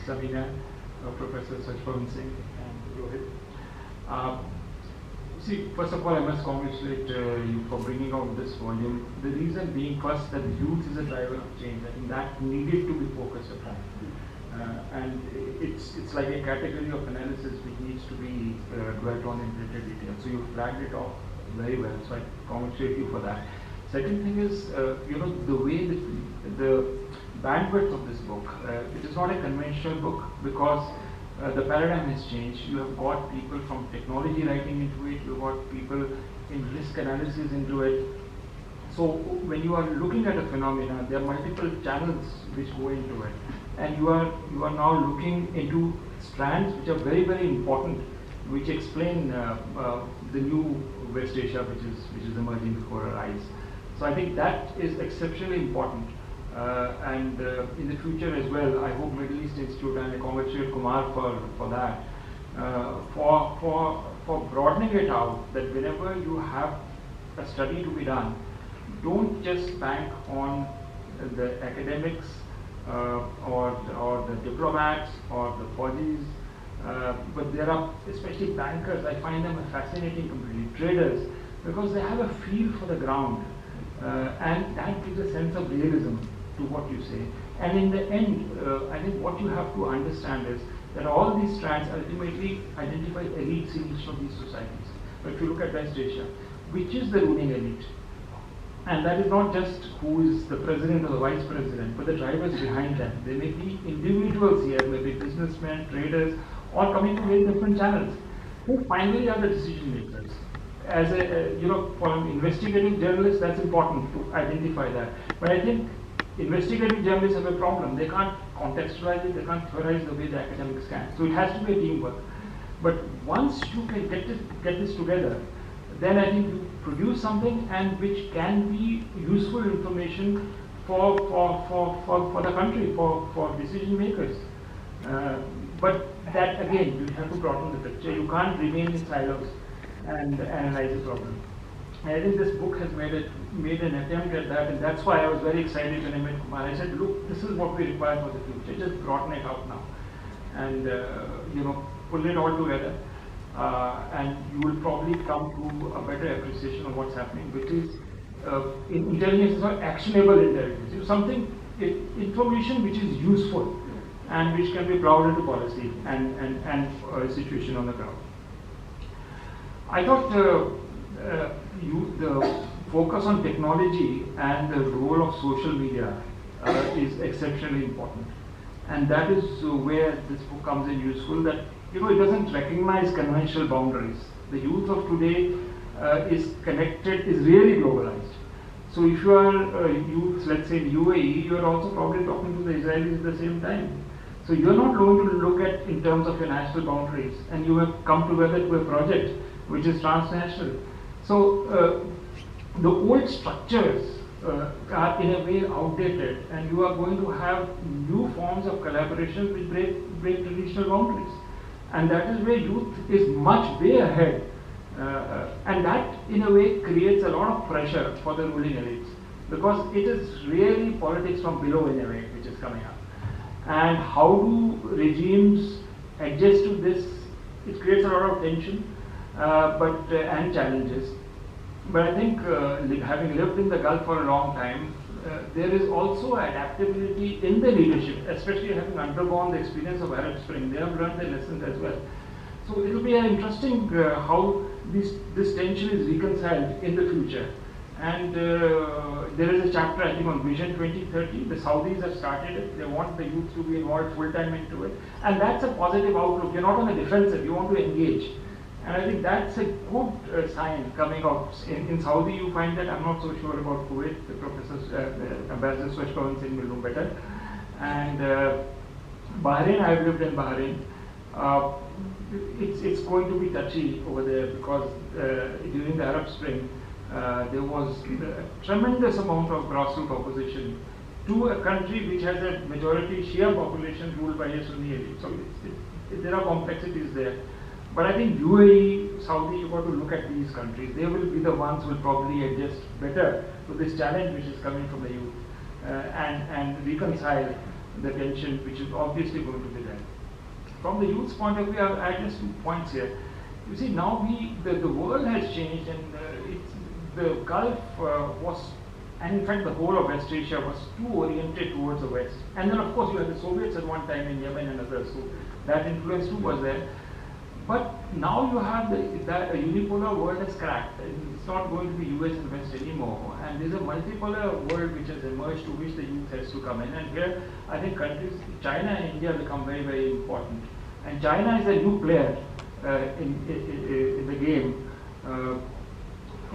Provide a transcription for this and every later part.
Sameena, Professor Swashpawan Singh, and Rohit. See, first of all, I must congratulate you for bringing out this volume. The reason being, first, that youth is a driver of change. I think that needed to be focused upon. And it's like a category of analysis which needs to be dwelt on in greater detail. So you flagged it off very well. So I congratulate you for that. Second thing is, the way the bandwidth of this book. It is not a conventional book because the paradigm has changed. You have got people from technology writing into it. You've got people in risk analysis into it. So when you are looking at a phenomena, there are multiple channels which go into it, and you are now looking into strands which are very, very important, which explain the new West Asia which is emerging before our eyes. So I think that is exceptionally important. And in the future as well, I hope Middle East Institute, and I congratulate Kumar for that, for broadening it out, that whenever you have a study to be done, don't just bank on the academics or the diplomats or the bodies, but there are especially bankers. I find them fascinating completely, traders, because they have a feel for the ground, and that gives a sense of realism to what you say. And in the end, I think what you have to understand is that all these strands ultimately identify elites in each of these societies. But if you look at West Asia, which is the ruling elite? And that is not just who is the president or the vice president, but the drivers behind them. They may be individuals here, maybe businessmen, traders, all coming from very different channels, who finally are the decision makers. As for an investigative journalist, that's important to identify that. But I think investigative journalists have a problem. They can't contextualize it, they can't theorize the way the academics can. So it has to be a teamwork. But once you can get this together, then I think you produce something and which can be useful information for the country, for decision makers. But that again, you have to broaden the picture. You can't remain in silos and analyze the problem. And I think this book has made an attempt at that, and that's why I was very excited when I met Kumar. I said, look, this is what we require for the future. Just broaden it out now, and pull it all together, and you will probably come to a better appreciation of what's happening, which is intelligence is not actionable intelligence. It's something, information which is useful and which can be brought into policy and a situation on the ground. I thought the focus on technology and the role of social media is exceptionally important, and that is where this book comes in useful. That it doesn't recognize conventional boundaries. The youth of today is connected, is really globalized. So if you are youth, let's say in UAE, you are also probably talking to the Israelis at the same time. So you are not going to look at in terms of your national boundaries, and you have come together to a project which is transnational. So the old structures are in a way outdated, and you are going to have new forms of collaboration which break traditional boundaries. And that is where youth is much way ahead. And that in a way creates a lot of pressure for the ruling elites, because it is really politics from below in a way which is coming up. And how do regimes adjust to this? It creates a lot of tension and challenges. But I think having lived in the Gulf for a long time, there is also adaptability in the leadership, especially having undergone the experience of Arab Spring. They have learned their lessons as well. So it will be interesting how this tension is reconciled in the future. And there is a chapter, I think, on Vision 2030. The Saudis have started it. They want the youth to be involved full-time into it. And that's a positive outlook. You're not on the defensive. You want to engage. And I think that's a good sign coming out. In Saudi, you find that. I'm not so sure about Kuwait. The Ambassador Swashpawan Singh will know better. And Bahrain, I've lived in Bahrain. It's going to be touchy over there because during the Arab Spring, there was a tremendous amount of grassroots opposition to a country which has a majority Shia population ruled by a Sunni elite. So there are complexities there. But I think UAE, Saudi, you've got to look at these countries. They will be the ones who will probably adjust better to this challenge which is coming from the youth and reconcile the tension which is obviously going to be there. From the youth's point of view, I'll add just 2 points here. You see, now the world has changed, and the Gulf was, and in fact the whole of West Asia was too oriented towards the West. And then of course you had the Soviets at one time in Yemen and others, so that influence too was there. But now you have that a unipolar world has cracked. It's not going to be US and West anymore. And there's a multipolar world which has emerged, to which the youth has to come in. And here, I think countries, China and India become very, very important. And China is a new player in the game,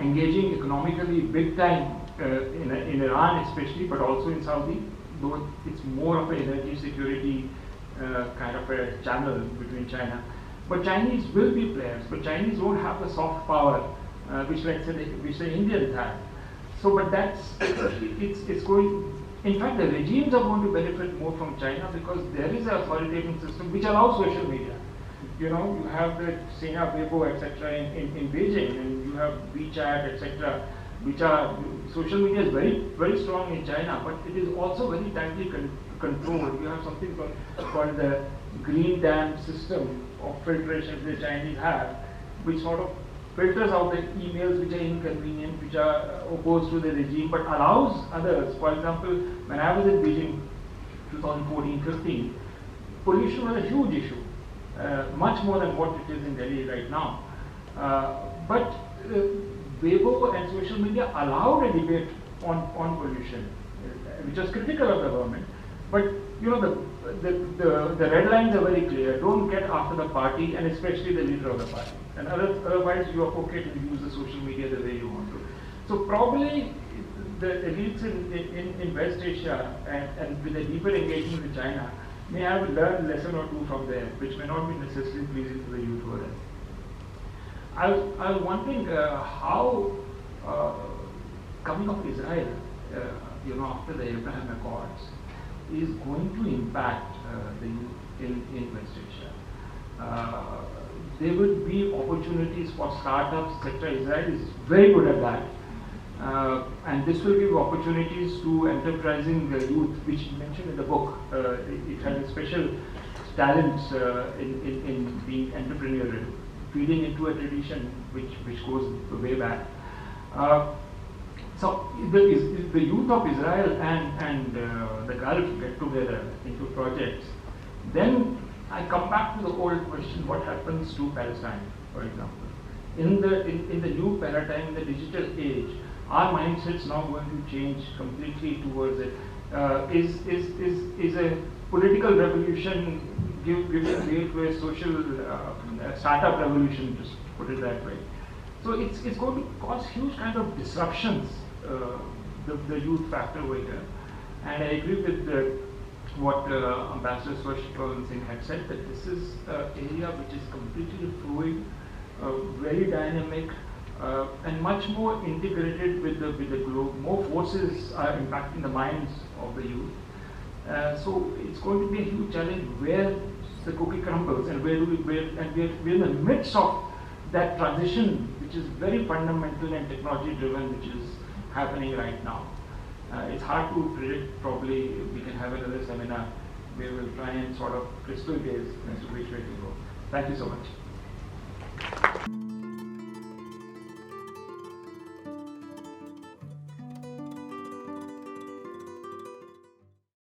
engaging economically big time in Iran especially, but also in Saudi, though it's more of an energy security kind of a channel between China. But Chinese will be players, but Chinese won't have the soft power which, let's say, which the Indians have. So, but that's, it's going, in fact the regimes are going to benefit more from China, because there is an authoritarian system which allows social media. You know, you have the Sina, Weibo, etc. in Beijing, and you have WeChat, etc., which are, social media is very, very strong in China, but it is also very tightly controlled. You have something called the green dam system of filtration the Chinese have, which sort of filters out the emails which are inconvenient, which are opposed to the regime, but allows others. For example, when I was in Beijing 2014-15, pollution was a huge issue, much more than what it is in Delhi right now. But Weibo and social media allowed a debate on pollution, which was critical of the government. But you know, the red lines are very clear. Don't get after the party, and especially the leader of the party. And otherwise, you are okay to use the social media the way you want to. So probably the elites in West Asia and with a deeper engagement with China may have learned a lesson or two from there, which may not be necessarily pleasing to the youth over there. I was wondering how coming of Israel, you know, after the Abraham Accords, is going to impact the youth in West Asia. There will be opportunities for startups, etc. Israel is very good at that. And this will give opportunities to enterprising youth, which you mentioned in the book. It has a special talent in being entrepreneurial, feeding into a tradition which goes way back. So the youth of Israel and the Gulf get together into projects. Then I come back to the old question: what happens to Palestine, for example? In the new paradigm, in the digital age, our mindset's now going to change completely towards it. Is a political revolution giving way to a social startup revolution, just put it that way. So it's going to cause huge kind of disruptions, the youth factor over here. And I agree with what Ambassador Swashpawan Singh had said, that this is an area which is completely fluid, very dynamic, and much more integrated with the globe. More forces are impacting the minds of the youth. So it's going to be a huge challenge where the cookie crumbles, and we're in the midst of that transition, which is very fundamental and technology driven, which is happening right now. It's hard to predict. Probably we can have another seminar where we'll try and sort of crystal gaze as to which way to go. Thank you so much.